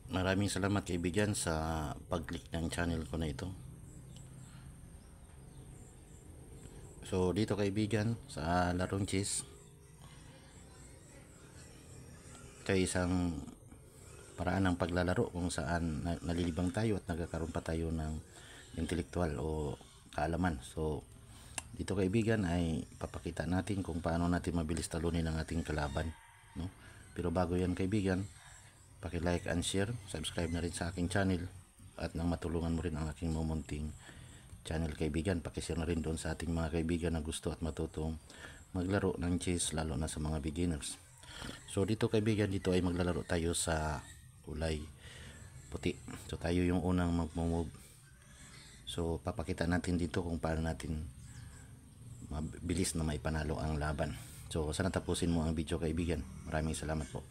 Maraming salamat kaibigan sa pag-click ng channel ko na ito. So dito kaibigan sa larong chess, ito ay isang paraan ng paglalaro kung saan nalilibang tayo at nagkakaroon pa tayo ng intelektual o kaalaman. So dito kaibigan ay papakita natin kung paano natin mabilis talunin ang ating kalaban, no? Pero bago yan kaibigan, paki-like and share, subscribe na rin sa aking channel, at nang matulungan mo rin ang aking mumunting channel kaibigan, paki-share na rin doon sa ating mga kaibigan na gusto at matutong maglaro ng chess, lalo na sa mga beginners. So dito kaibigan, dito ay maglalaro tayo sa kulay puti. So tayo yung unang mag-move. So papakita natin dito kung paano natin mabilis na maipanalo ang laban. So sana tapusin mo ang video kaibigan. Maraming salamat po.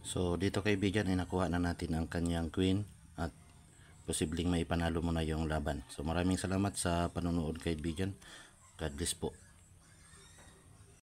So dito kaibigan ay nakuha na natin ang kanyang queen at posibleng maipanalo mo na yung laban. So maraming salamat sa panonood kaibigan. God bless po.